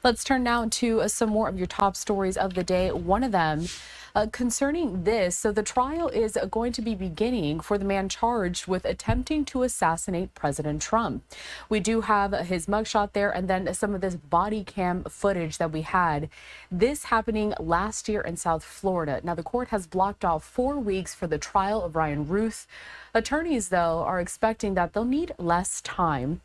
Let's turn now to some more of your top stories of the day. One of them concerning this. So the trial is going to be beginning for the man charged with attempting to assassinate President Trump. We do have his mugshot there and then some of this body cam footage that we had. This happening last year in South Florida. Now, the court has blocked off 4 weeks for the trial of Ryan Ruth. Attorneys, though, are expecting that they'll need less time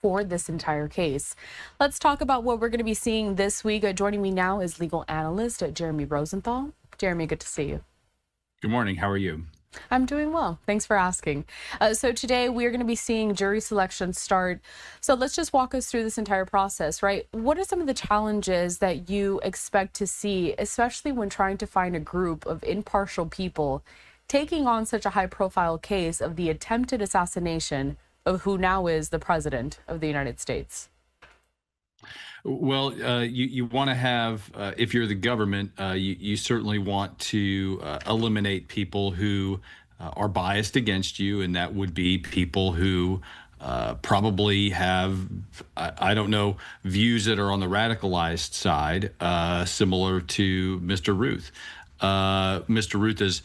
for this entire case. Let's talk about what we're going to be seeing this week. Joining me now is legal analyst Jeremy Rosenthal. Jeremy, good to see you. Good morning. How are you? I'm doing well. Thanks for asking. So today we are going to be seeing jury selection start. So let's just walk us through this entire process, right? What are some of the challenges that you expect to see, especially when trying to find a group of impartial people taking on such a high-profile case of the attempted assassination of who now is the president of the United States? Well, you want to have, if you're the government, you certainly want to eliminate people who are biased against you, and that would be people who probably have, I don't know, views that are on the radicalized side, similar to Mr. Ruth. Mr. Ruth is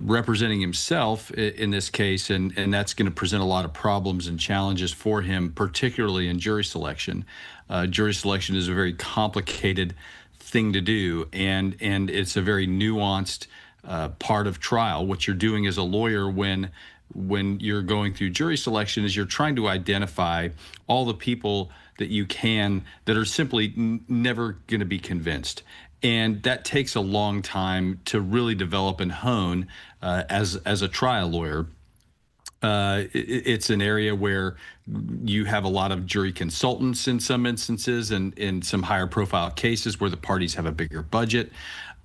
representing himself in this case, and that's going to present a lot of problems and challenges for him, particularly in jury selection. Jury selection is a very complicated thing to do, and it's a very nuanced part of trial. What you're doing as a lawyer when you're going through jury selection is you're trying to identify all the people that you can that are simply never going to be convinced. And that takes a long time to really develop and hone as a trial lawyer. It's an area where you have a lot of jury consultants in some instances, and in some higher profile cases where the parties have a bigger budget.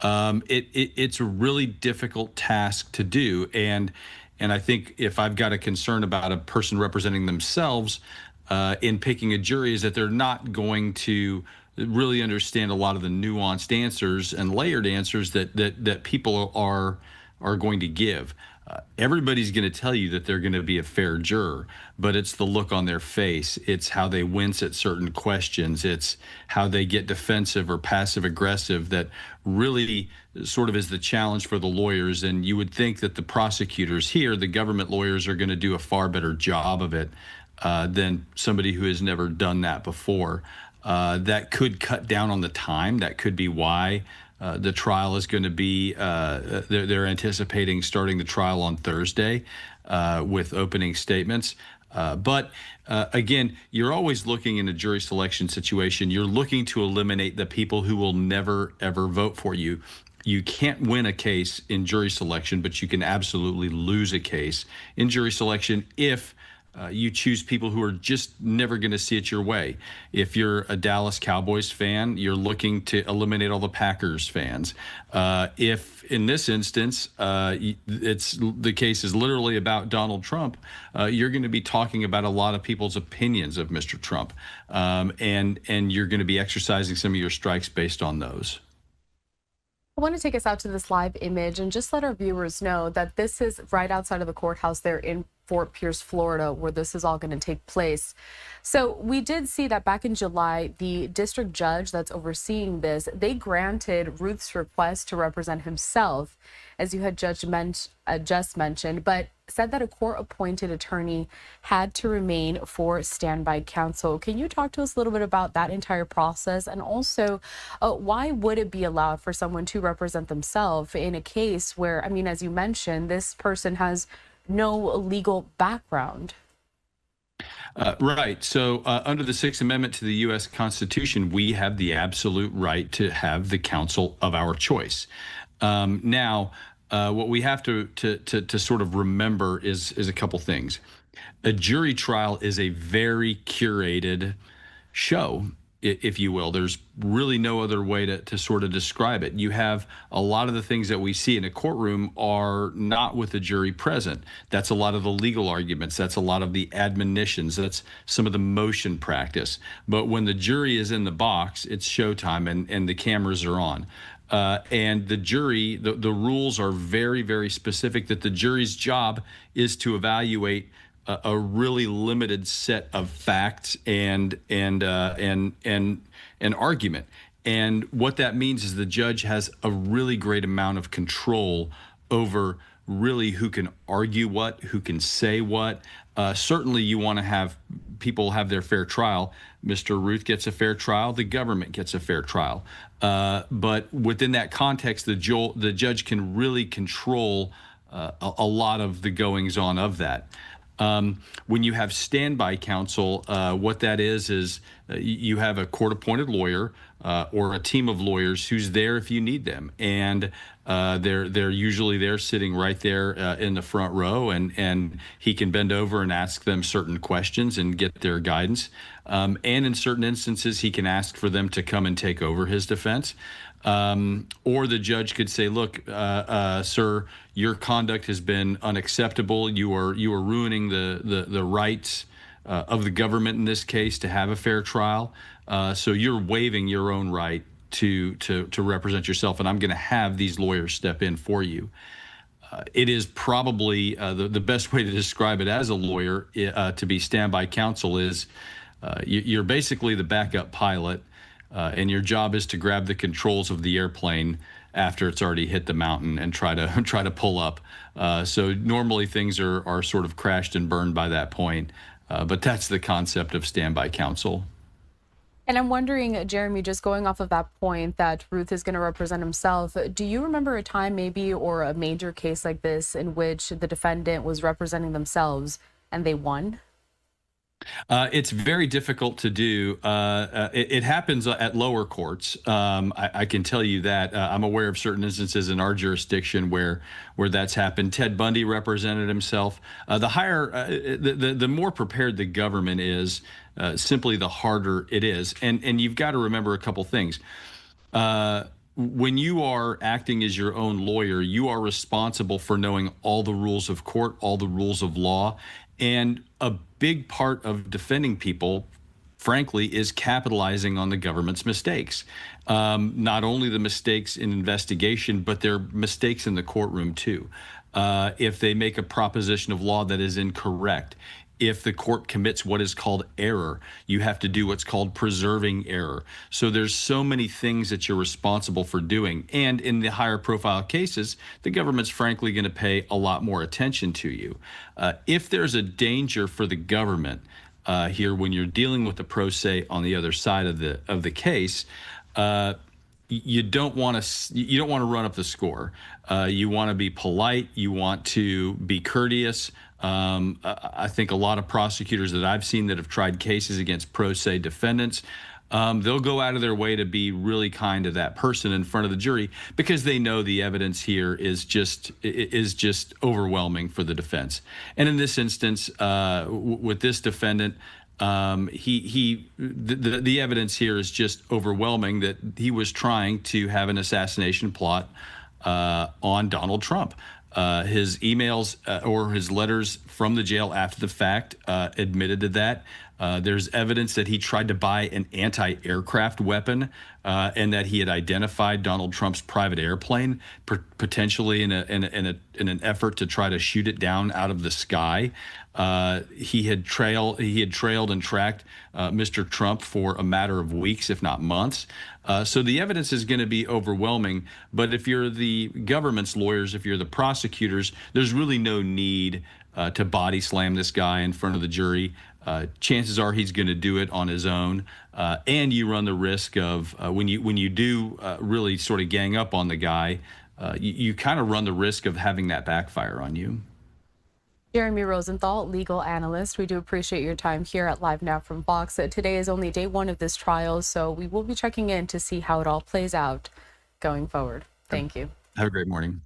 It's a really difficult task to do. And I think if I've got a concern about a person representing themselves in picking a jury, is that they're not going to really understand a lot of the nuanced answers and layered answers that people are going to give. Everybody's going to tell you that they're going to be a fair juror, but it's the look on their face. It's how they wince at certain questions. It's how they get defensive or passive aggressive that really sort of is the challenge for the lawyers. And you would think that the prosecutors here, the government lawyers, are going to do a far better job of it than somebody who has never done that before. That could cut down on the time. That could be why the trial is going to be, they're anticipating starting the trial on Thursday with opening statements. But again, you're always looking in a jury selection situation. You're looking to eliminate the people who will never, ever vote for you. You can't win a case in jury selection, but you can absolutely lose a case in jury selection if you choose people who are just never going to see it your way. If you're a Dallas Cowboys fan, you're looking to eliminate all the Packers fans. If in this instance, the case is literally about Donald Trump, you're going to be talking about a lot of people's opinions of Mr. Trump, and you're going to be exercising some of your strikes based on those. I want to take us out to this live image and just let our viewers know that this is right outside of the courthouse there in Fort Pierce, Florida, where this is all going to take place. So we did see that back in July, the district judge that's overseeing this, they granted Ruth's request to represent himself, as you had just mentioned, but said that a court-appointed attorney had to remain for standby counsel. Can you talk to us a little bit about that entire process, and also why would it be allowed for someone to represent themselves in a case where, I mean, as you mentioned, this person has no legal background? Right. So under the Sixth Amendment to the U.S. Constitution, we have the absolute right to have the counsel of our choice. Now, what we have to sort of remember is a couple things. A jury trial is a very curated show, if you will. There's really no other way to sort of describe it. You have a lot of the things that we see in a courtroom are not with the jury present. That's a lot of the legal arguments. That's a lot of the admonitions. That's some of the motion practice. But when the jury is in the box, it's showtime and the cameras are on. And the jury, the rules are very, very specific that the jury's job is to evaluate a really limited set of facts and argument. And what that means is the judge has a really great amount of control over really who can argue what, who can say what. Certainly, you want to have people have their fair trial. Mr. Ruth gets a fair trial. The government gets a fair trial. But within that context, the judge can really control a lot of the goings on of that. When you have standby counsel, what that is you have a court-appointed lawyer or a team of lawyers who's there if you need them, and they're usually there sitting right there in the front row, and he can bend over and ask them certain questions and get their guidance. And in certain instances, he can ask for them to come and take over his defense. Or the judge could say, look, sir, your conduct has been unacceptable. You are ruining the rights of the government in this case to have a fair trial. So you're waiving your own right to represent yourself, and I'm going to have these lawyers step in for you. It is probably the best way to describe it as a lawyer to be standby counsel is you're basically the backup pilot. And your job is to grab the controls of the airplane after it's already hit the mountain and try to pull up. So normally things are sort of crashed and burned by that point. But that's the concept of standby counsel. And I'm wondering, Jeremy, just going off of that point that Ruth is going to represent himself, do you remember a time maybe or a major case like this in which the defendant was representing themselves and they won? It's very difficult to do. It happens at lower courts. I can tell you that. I'm aware of certain instances in our jurisdiction where that's happened. Ted Bundy represented himself. The more prepared the government is, simply the harder it is. And you've got to remember a couple things. When you are acting as your own lawyer, you are responsible for knowing all the rules of court, all the rules of law. And a big part of defending people, frankly, is capitalizing on the government's mistakes. Not only the mistakes in investigation, but their mistakes in the courtroom, too. If they make a proposition of law that is incorrect, if the court commits what is called error, you have to do what's called preserving error. So there's so many things that you're responsible for doing. And in the higher profile cases, the government's frankly going to pay a lot more attention to you. If there's a danger for the government here when you're dealing with the pro se on the other side of the case, you don't want to run up the score. You want to be polite. You want to be courteous. I think a lot of prosecutors that I've seen that have tried cases against pro se defendants, they'll go out of their way to be really kind to that person in front of the jury because they know the evidence here is just overwhelming for the defense. And in this instance, with this defendant, the evidence here is just overwhelming that he was trying to have an assassination plot on Donald Trump. His emails or his letters from the jail after the fact admitted to that. There's evidence that he tried to buy an anti-aircraft weapon and that he had identified Donald Trump's private airplane, potentially in an effort to try to shoot it down out of the sky. He had trailed and tracked Mr. Trump for a matter of weeks, if not months. So the evidence is going to be overwhelming. But if you're the government's lawyers, if you're the prosecutors, there's really no need to body slam this guy in front of the jury. Chances are he's going to do it on his own. And you run the risk of when you do really sort of gang up on the guy, you kind of run the risk of having that backfire on you. Jeremy Rosenthal, legal analyst. We do appreciate your time here at LiveNOW from Fox. Today is only day one of this trial, so we will be checking in to see how it all plays out going forward. Thank you. Have a great morning.